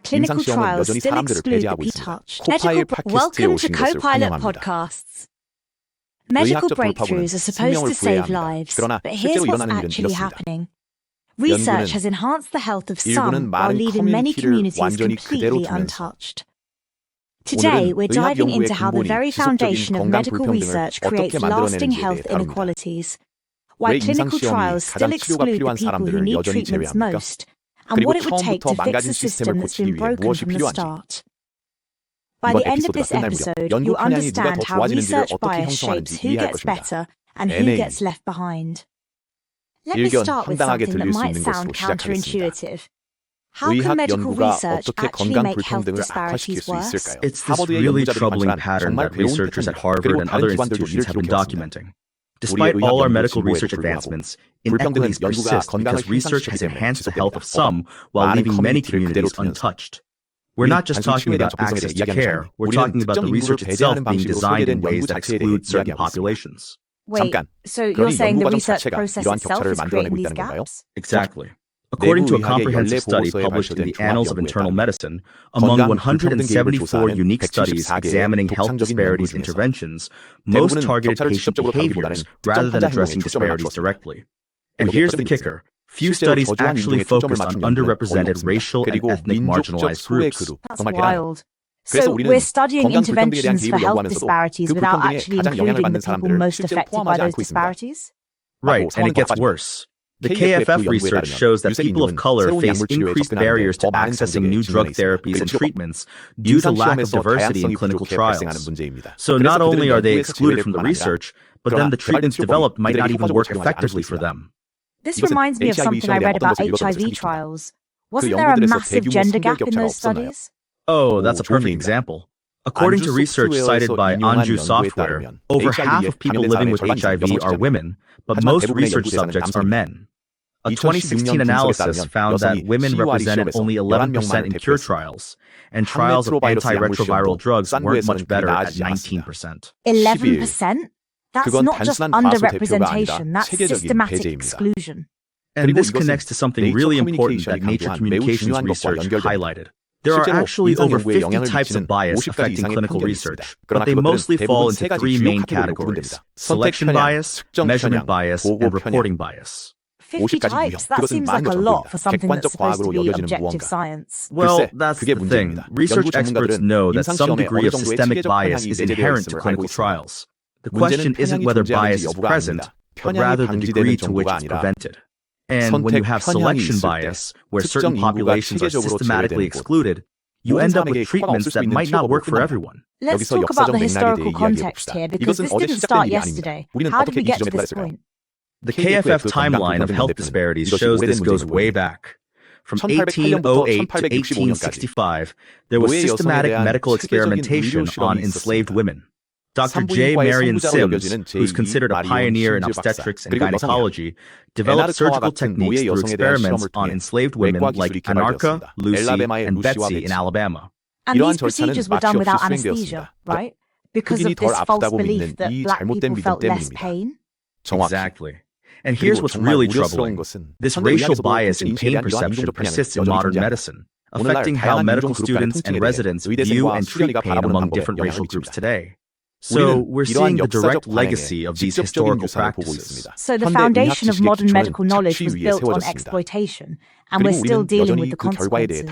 Clinical 임상 시험은 trials 여전히 still 사람들을 exclude the 배제하고 있습니다. P-touched. 코파일 팟캐스트에 Welcome to 오신 것을 Co-Pilot 환영합니다. Podcasts. Medical 의학적 돌파구는 breakthroughs are supposed 생명을 to save 구해야 합니다. lives, 그러나 but 실제로 here's what's 일어나는 일은 actually 이렇습니다. happening. Research has enhanced the health of 일부는 some while 많은 leaving many 커뮤니티를 communities 완전히 그대로 completely 두면서 untouched. Today, we're 의학 diving 연구의 into how the 근본이 very 지속적인 foundation of 건강 medical 불평등을 research 어떻게 creates lasting 만들어내는지에 health 대해 다룹니다. inequalities, 왜 why 임상 clinical 시험이 trials 가장 still 치료가 exclude the 필요한 people who 사람들을 need 여전히 treatments 제외합니까? most, and 그리고 what it would take 처음부터 to fix 망가진 a system 시스템을 that's 고치기 been 위해 broken 무엇이 from the 필요한지 start. By 이번 the end of 에피소드가 this 끝날 무렵 episode, 연구 you'll 편향이 누가 understand 더 how 좋아지는지를 research 어떻게 bias 형성하는지 shapes who 이해할 gets 것입니다. better and who NA gets left behind. Let me 일견 start with 황당하게 something that 들릴 수 might 있는 sound 것으로 시작하겠습니다. counterintuitive. How 의학 can medical 연구가 research 어떻게 actually 건강 make health 불평등을 악화시킬 disparities 수 worse? 있을까요? It's this 하버드의 really 연구자들이 troubling 관찰한 pattern 정말 that 배운 researchers at 패턴입니다. Harvard 그리고 and 다른 other 기관들도 institutions 이를 have been 기록해왔습니다. documenting. 우리의 Despite 의학 all our 연구 medical 진보에도 research 불구하고 advancements, 불평등은 inequities 연구가 persist 건강을 because research has 향상시키기 때문에 enhanced the health of 지속됩니다. some while 많은 leaving many 커뮤니티를 그대로 communities 두면서 untouched. We're not just 단순히 talking 치료에 대한 about 접근성에 access 대해 to 이야기하는 care, 것입니다. we're 우리는 talking about 특정 the 인구를 research 배제하는 itself being 방식으로 designed 소개된 in ways 연구 that 자체에 대해 exclude certain 이야기하고 있습니다. populations. Wait, 잠깐, so you're 그러니 saying 연구 the 과정 research 자체가 process 이러한 itself 격차를 is 만들어내고 creating these 있다는 건가요? gaps? Exactly. According to a comprehensive study published in the Annals of Internal Medicine, among 174 unique studies examining health disparities interventions, most targeted patient behaviors rather than addressing disparities directly. And here's the kicker. Few studies actually focused on underrepresented racial and ethnic marginalized groups. That's wild. So we're studying interventions for health disparities without actually including the people most affected by those disparities? Right, and it gets worse. The KFF research shows that people of color face increased barriers to accessing new drug therapies and treatments due to lack of diversity in clinical trials. So not only are they excluded from the research, but then the treatments developed might not even work effectively for them. This reminds me of something I read about HIV trials. Wasn't there a massive gender gap in those studies? Oh, that's a perfect example. According to research cited by Anju Software, over half of people living with HIV are women, but most research subjects are men. A 2016 analysis found that women represented only 11% in cure trials, and trials of antiretroviral drugs weren't much better at 19%. 11%? That's not just underrepresentation, that's systematic exclusion. And this connects to something really important that Nature Communications research highlighted. There are actually over 50 types of bias affecting clinical research, but they mostly fall into three main categories: selection bias, measurement bias, and reporting bias. 50 types? That seems like a lot for something that's supposed to be objective science. Well, that's the thing. Research experts know that some degree of systemic bias is inherent to clinical trials. The question isn't whether bias is present, but rather the degree to which it's prevented. And when you have selection bias, where certain populations are systematically excluded, you end up with treatments that might not work for everyone. Let's talk about the historical context here, because this didn't start yesterday. How did we get to this point? The KFF timeline of health disparities shows this goes way back. From 1808 to 1865, there was systematic medical experimentation on enslaved women. Dr. J. Marion Sims, who's considered a pioneer in obstetrics and gynecology, developed surgical techniques through experiments on enslaved women like Anarcha, Lucy, and Betsy in Alabama. And these procedures were done without anesthesia, right? Because of this false belief that black people felt less pain? Exactly. And here's what's really troubling. This racial bias in pain perception persists in modern medicine, affecting how medical students and residents view and treat pain among different racial groups today. So we're seeing the direct legacy of these historical practices. So the foundation of modern medical knowledge was built on exploitation, and we're still dealing with the consequences.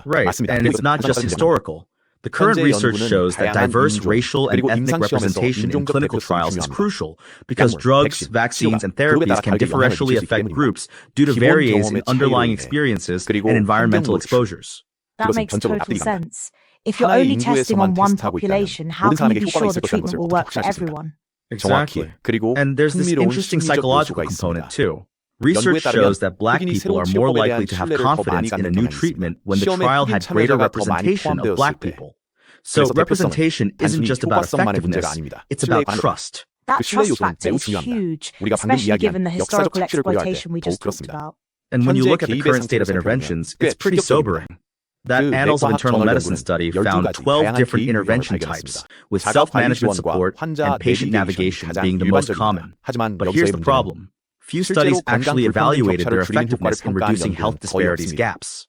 Right, and it's not just historical. The current research shows that diverse racial and ethnic representation in clinical trials is crucial because drugs, vaccines, and therapies can differentially affect groups due to variations in underlying experiences and environmental exposures. That makes total sense. If you're only testing on one population, how can you be sure the treatment will work for everyone? Exactly. And there's this interesting psychological component too. Research shows that black people are more likely to have confidence in a new treatment when the trial had greater representation of black people. So representation isn't just about effectiveness, it's about trust. That trust factor is huge, especially given the historical exploitation we just talked about. And when you look at the current state of interventions, it's pretty sobering. That Annals of Internal Medicine study found 12 different intervention types, with self-management support and patient navigation being the most common. But here's the problem. Few studies actually evaluated their effectiveness in reducing health disparities gaps.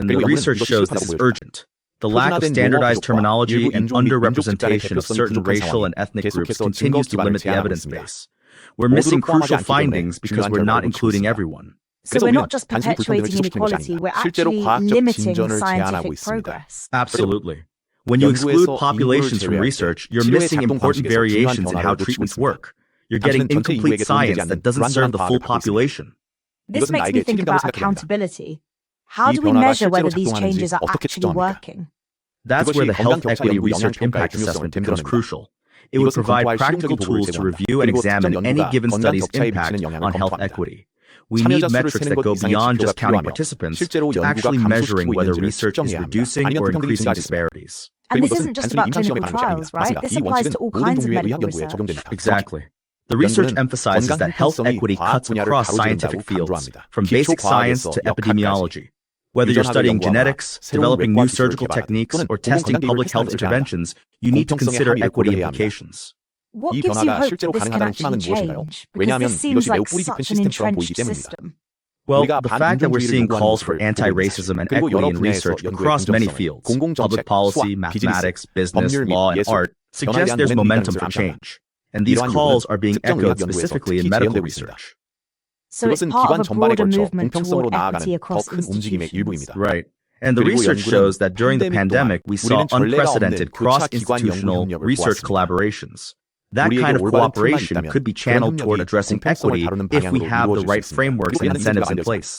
and the research shows this is urgent. The lack of standardized terminology and underrepresentation of certain racial and ethnic groups continues to limit the evidence base. We're missing crucial findings because we're not including everyone. So we're not just perpetuating inequality, we're actually limiting scientific progress. Absolutely. When you exclude populations from research, you're missing important variations in how treatments work. You're getting incomplete science that doesn't serve the full population. This makes me think about accountability. How do we measure whether these changes are actually working? That's where the health equity research impact assessment becomes crucial. It would provide practical tools to review and examine any given study's impact on health equity. We need metrics that go beyond just counting participants to actually measuring whether research is reducing or increasing disparities. And this isn't just about clinical trials, right? This applies to all kinds of medical research. Exactly. The research 연구는 emphasizes that health 건강 equity 형평성이 cuts 과학 across 분야를 scientific 가로지른다고 fields, 강조합니다. from 기초 basic science 과학에서 to 역학까지. epidemiology. Whether you're 유전학을 studying 연구하거나 genetics, 새로운 developing 외과 new 기술을 surgical 개발하거나 techniques, 또는 or testing 공공관리 public 기술을 health 테스트하거나 interventions, you need to 공평성의 consider 합의를 equity 고려해야 합니다. implications. What 이 gives you 변화가 hope 실제로 that this can 가능하다는 actually 희망은 무엇인가요? change? Because 왜냐하면 this seems 이것이 like 매우 뿌리 깊은 such an 시스템처럼 보이기 entrenched 때문입니다. system. Well, 우리가 the fact that we're seeing 반인종주의를 calls for 요구하는 모습을 보고 anti-racism and 그리고 equity 여러 in 분야에서 research 연구의 across many 긍정성을, fields, 공공정책, public policy, 수학, 비즈니스, mathematics, business, 법률 및 law, and 예술, art, 변화에 suggests 대한 there's momentum이 momentum 있다는 for 것을 change. And these 이러한 calls 요구는 are being 특정 echoed 의학 연구에서 specifically in 특히 medical 재현되고 있습니다. research. So it's 그것은 part 기관 of a 전반에 broader 걸쳐 movement 공평성으로 toward 나아가는 equity 더 across 큰 움직임의 institutions. 일부입니다. Right. And the 그리고 research 연구는 shows that during the 팬데믹 pandemic, we saw 동안 우리는 전례가 unprecedented 없는 교차 기관 cross-institutional 연구 협력을 research 보았습니다. collaborations. That 우리에게 kind of 올바른 툴만 cooperation 있다면 could be 그런 channeled toward 협력이 addressing 공평성을 equity 다루는 if we 방향으로 have the 이루어질 right 수 있습니다. frameworks 그리고 and 인지가 incentives in 만들어집니다. place.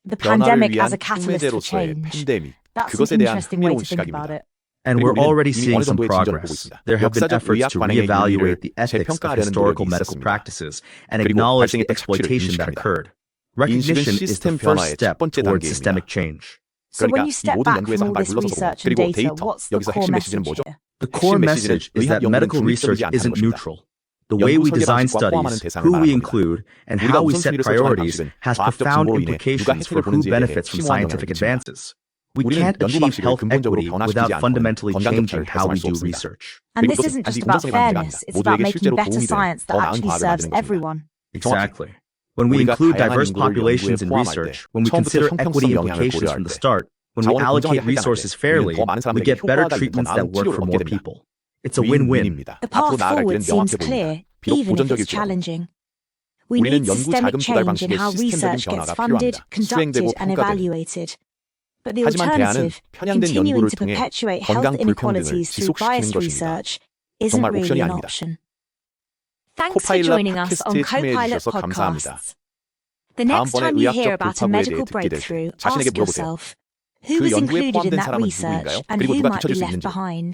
The 변화를 pandemic 위한 as a catalyst for 촉매제로서의 change. 팬데믹, That's an 그것에 대한 interesting way 흥미로운 to think about 시각입니다. it. And 그리고 we're 우리는 already 이미 seeing 어느 some 정도의 진전을 보고 progress. 있습니다. There have been 역사적 efforts 의학 to 관행의 윤리를 reevaluate the ethics of 재평가하려는 historical 노력이 medical 있었습니다. practices and 그리고 acknowledge the 발생했던 착취를 exploitation that 인식합니다. occurred. 인식은 Recognition is the 시스템 first 변화의 step 첫 번째 towards 단계입니다. systemic change. So 그러니까 when you 이 step 모든 back 연구에서 from 한 all 발 this 물러서고 research and 그리고 data, 데이터, what's the 여기서 core 핵심 메시지는 message 뭐죠? here? The core 핵심 메시지는 message is 의학 that 연구는 medical research 중립적이지 않다는 isn't 것입니다. neutral. The way 연구 we 설계 design 방식과 포함하는 studies, 대상을 who we 말합니다. include, and 우리가 how we set 우선순위를 설정하는 priorities 방식은 has 과학적 profound 정보로 인해 누가 implications for 혜택을 who 보는지에 대해 benefits from 심오한 scientific 영향을 미칩니다. advances. We 우리는 can't 연구 achieve 방식을 health 근본적으로 equity 변화시키지 without 않고는 fundamentally 건강적 changing 차를 how we 달성할 수 do 없습니다. research. And 그리고 this 그것은 isn't just 단지 about 공정성의 문제가 fairness, 아닙니다. it's about 모두에게 making 실제로 better 도움이 되는 science 더 that 나은 actually 과학을 serves 만드는 것입니다. everyone. Exactly. When we 우리가 include 다양한 diverse 인구를 populations 연구에 in 포함할 research, 때, when we 처음부터 consider equity 형평성 영향을 implications 고려할 from the 때, start, when we 자원을 allocate 공정하게 할당할 resources 때 fairly, 우리는 더 많은 we 사람들에게 get better 효과가 있는 더 treatments 나은 that work 치료를 for 얻게 more 됩니다. people. It's a win-win. 윈윈입니다. The 앞으로 path 나아갈 forward 길은 seems 명확해 보입니다. clear, 비록 even if it's 부정적일지라도 challenging. We 우리는 need 연구 systemic 자금 조달 change in 방식의 how 시스템적인 research gets 변화가 funded, 필요합니다. 수행되고 conducted, and 평가되는. evaluated. But the 하지만 대안은 alternative, 편향된 continuing 연구를 to 통해 perpetuate 건강 health 불평등을 inequalities through 지속시키는 biased 것입니다. research, isn't 정말 really 옵션이 an 아닙니다. option. Thanks for 코파일럿 joining us on 팟캐스트에 참여해 Copilot 주셔서 감사합니다. Podcasts. The next 다음번에 time you hear 의학적 about a 돌파구에 대해 medical 듣게 될 때 breakthrough, 자신에게 ask 물어보세요. yourself, who 그 was 연구에 included in 포함된 that 사람은 research 누구인가요? and 그리고 who 누가 might be 뒤처질 수 left 있는지. behind?